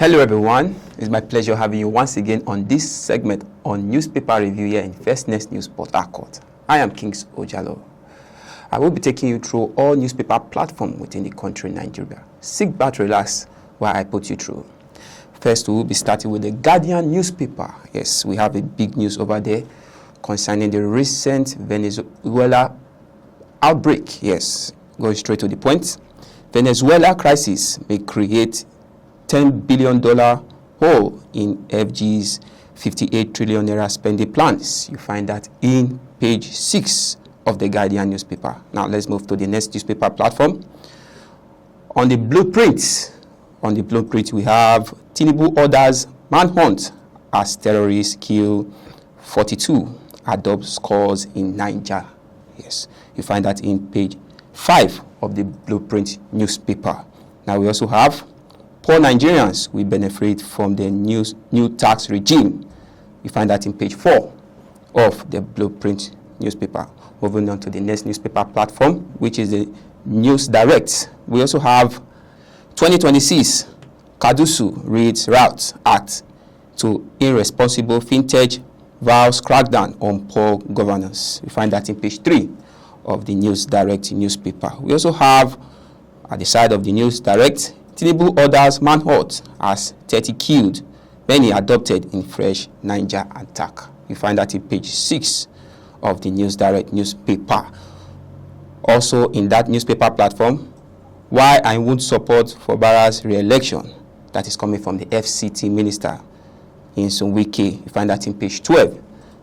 Hello everyone, it's my pleasure having you once again on this segment on newspaper review here in First Next News Port Harcourt. I am Kings Ojalo. I will be taking you through all newspaper platforms within the country Nigeria. Sit back, relax while I put you through. First, we will be starting with the Guardian newspaper. Yes, we have a big news over there concerning the recent Venezuela outbreak. Yes, going straight to the point. Venezuela crisis may create $10 billion hole in FG's 58 trillion naira spending plans. You find that in page 6 of the Guardian newspaper. Now let's move to the next newspaper platform. On the blueprint we have Tinubu orders manhunt as terrorists kill 42, adopt scores in Niger. Yes, you find that in page 5 of the blueprint newspaper. Now we also have poor Nigerians will benefit from the new tax regime. You find that in page 4 of the blueprint newspaper. Moving on to the next newspaper platform, which is the News Direct. We also have 2026 Kadusu reads route act to irresponsible fintech vows crackdown on poor governance. You find that in page 3 of the News Direct newspaper. We also have at the side of the News Direct, Tinubu orders manhunt as 30 killed, many adopted in fresh Niger attack. You find that in page 6 of the News Direct newspaper. Also in that newspaper platform, why I won't support Fubara's re-election. That is coming from the FCT minister in Wike. You find that in page 12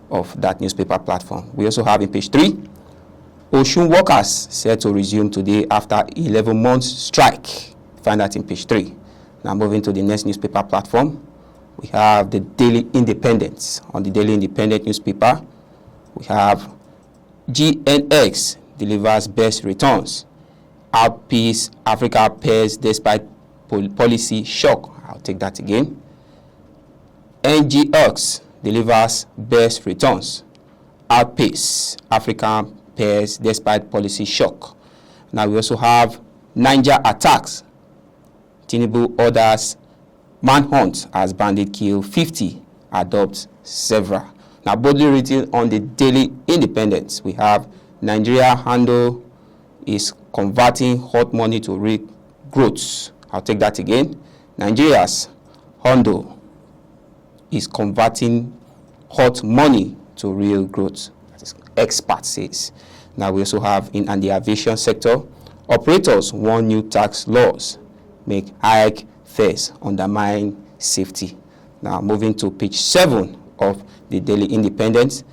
of that newspaper platform. We also have in page 3, Osun workers set to resume today after 11 months strike. Find that in page 3. Now moving to the next newspaper platform, we have the Daily Independent. On the Daily Independent newspaper, we have GNX delivers best returns. Outpace Africa pairs despite policy shock. I'll take that again. NGX delivers best returns. Outpace Africa pairs despite policy shock. Now we also have Niger attacks. Tinubu orders manhunt as bandit kill 50, adopt several. Now boldly written on the Daily Independent, we have Nigeria handle is converting hot money to real growth. I'll take that again. Nigeria's handle is converting hot money to real growth. That is expert says. Now we also have in the aviation sector, operators warn new tax laws make hike fares, undermine safety. Now moving to page 7 of the Daily Independent,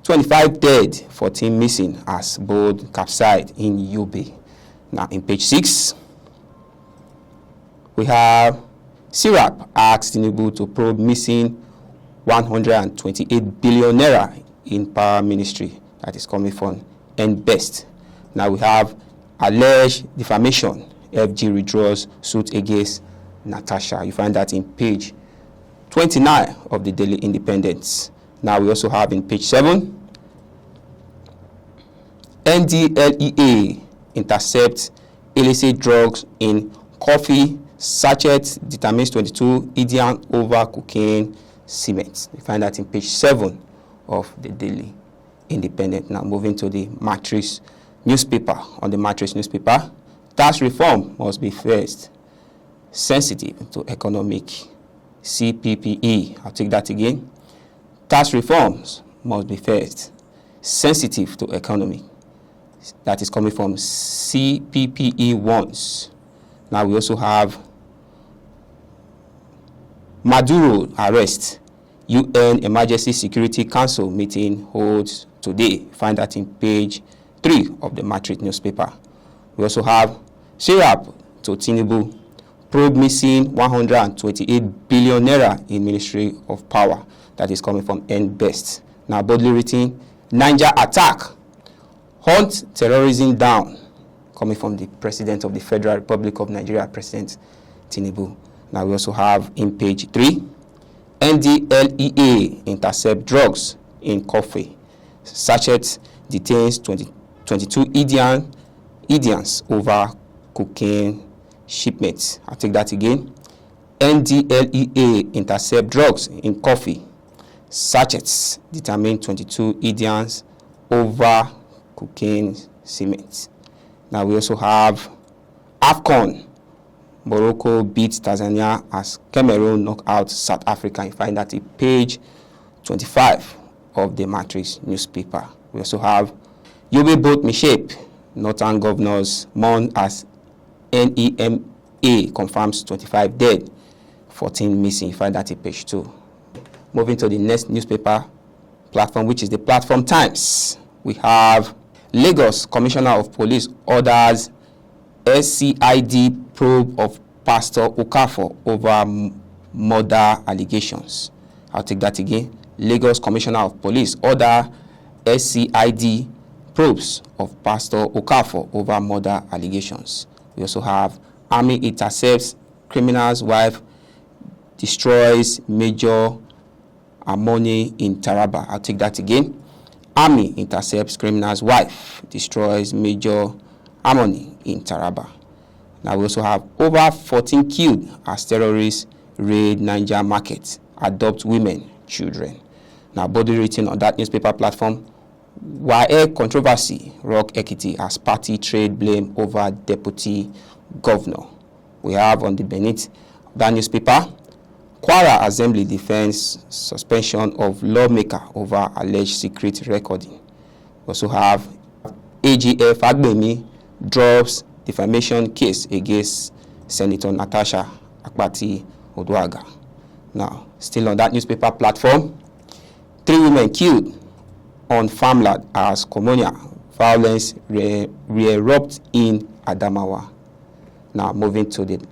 25 dead, 14 missing as boat capsized in Yobe. Now in page 6, we have SIRAP asks Tinubu to probe missing 128 billion naira in power ministry. That is coming from NBEST. Now we have alleged defamation. FG withdraws suit against Natasha. You find that in page 29 of the Daily Independent. Now we also have in page 7, NDLEA intercepts illicit drugs in coffee sachet, determines 22 Indian over cocaine cement. You find that in page 7 of the Daily Independent. Now moving to the Matrix newspaper. On the Matrix newspaper, tax reform must be first sensitive to economic CPPE. I'll take that again. Tax reforms must be first sensitive to economy. That is coming from CPPE ones. Now we also have Maduro arrest. UN Emergency Security Council meeting holds today. Find that in page 3 of the Matrix newspaper. We also have SIRAP to Tinubu, probe missing 128 billion naira in Ministry of Power. That is coming from NBEST. Now boldly written, Niger attack, hunt terrorism down, coming from the President of the Federal Republic of Nigeria, President Tinubu. Now we also have in page 3, NDLEA intercept drugs in coffee. Sachet detains 22 Indians over cocaine shipments. I'll take that again. NDLEA intercept drugs in coffee sachets, determine 22 Indians over cocaine cement. Now we also have AFCON. Morocco beats Tanzania as Cameroon knock out South Africa. You find that in page 25 of the Matrix newspaper. We also have Yobe boat mishap. Northern governors mourn as NEMA confirms 25 dead, 14 missing. You find that in page 2. Moving to the next newspaper platform, which is the Platform Times. We have Lagos Commissioner of Police orders SCID probe of Pastor Okafor over murder allegations. I'll take that again. Lagos Commissioner of Police order SCID probes of Pastor Okafor over murder allegations. We also have Army intercepts criminal's wife, destroys major harmony in Taraba. I'll take that again. Army intercepts criminal's wife, destroys major harmony in Taraba. Now we also have over 14 killed as terrorists raid Niger market, adopt women, children. Now body written on that newspaper platform, WAEC controversy, rock Ekiti as party trade blame over deputy governor. We have on the beneath that newspaper, Kwara Assembly defends suspension of lawmaker over alleged secret recording. We also have AGF Agbemi drops defamation case against Senator Natasha Akpati Oduaga. Now, still on that newspaper platform, 3 women killed on farmland as communal violence re-erupts in Adamawa. Now, moving to the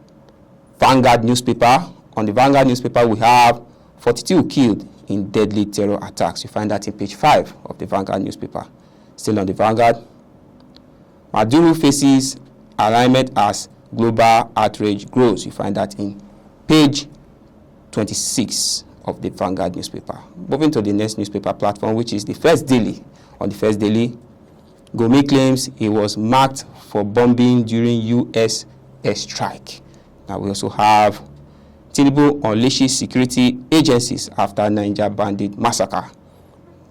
Vanguard newspaper. On the Vanguard newspaper, we have 42 killed in deadly terror attacks. You find that in page 5 of the Vanguard newspaper. Still on the Vanguard, Maduro faces alignment as global outrage grows. You find that in page 26 of the Vanguard newspaper. Moving to the next newspaper platform, which is the First Daily. On the First Daily, Gomi claims he was marked for bombing during U.S. airstrike. Now we also have Tinubu unleashes security agencies after Niger bandit massacre.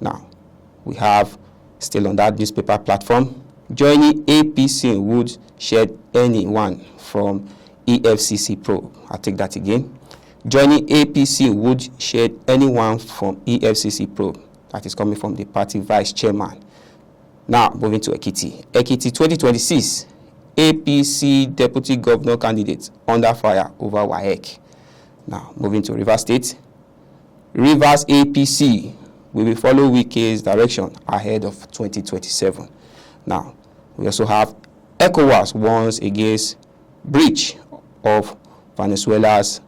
Now we have, still on that newspaper platform, joining APC would shed anyone from EFCC probe. I'll take that again. Joining APC would shed anyone from EFCC probe. That is coming from the party vice chairman. Now, moving to Ekiti. Ekiti 2026, APC deputy governor candidate under fire over WAEC. Now, moving to Rivers State. Rivers APC will follow Wike's direction ahead of 2027. Now, we also have ECOWAS warns against breach of Venezuela's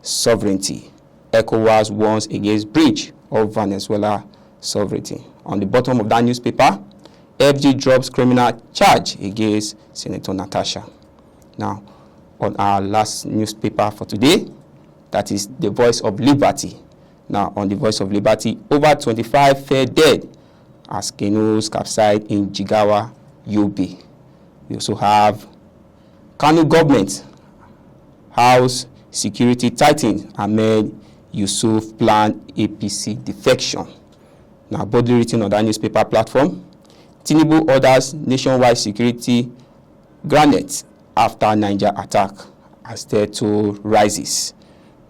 sovereignty. ECOWAS warns against breach of Venezuela sovereignty. On the bottom of that newspaper, FG drops criminal charge against Senator Natasha. Now, on our last newspaper for today, that is the Voice of Liberty. Now, on the Voice of Liberty, over 25 fell dead as canoes capsized in Jigawa, Yobe. We also have Kano government house security tightens amid Yusuf planned APC defection. Now, boldly written on that newspaper platform, Tinubu orders nationwide security granted after Niger attack as their toll rises.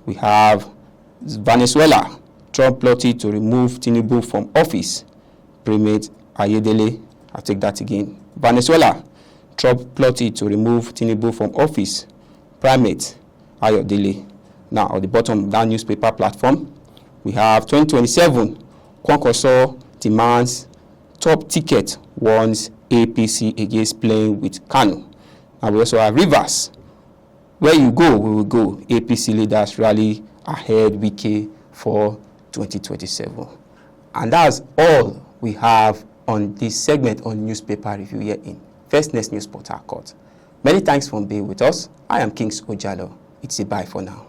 We have Venezuela. Trump plotted to remove Tinubu from office. Primate Ayedele. I'll take that again. Venezuela. Trump plotted to remove Tinubu from office. Primate Ayedele. Now, at the bottom of that newspaper platform, we have 2027. Kwankwaso demands top ticket, warns APC against playing with Kano. And we also have Rivers. Where you go, we will go. APC leaders rally ahead Wike for 2027. And that's all we have on this segment on newspaper review here in First Next News Port Harcourt. Many thanks for being with us. I am Kings Ojalo. It's a bye for now.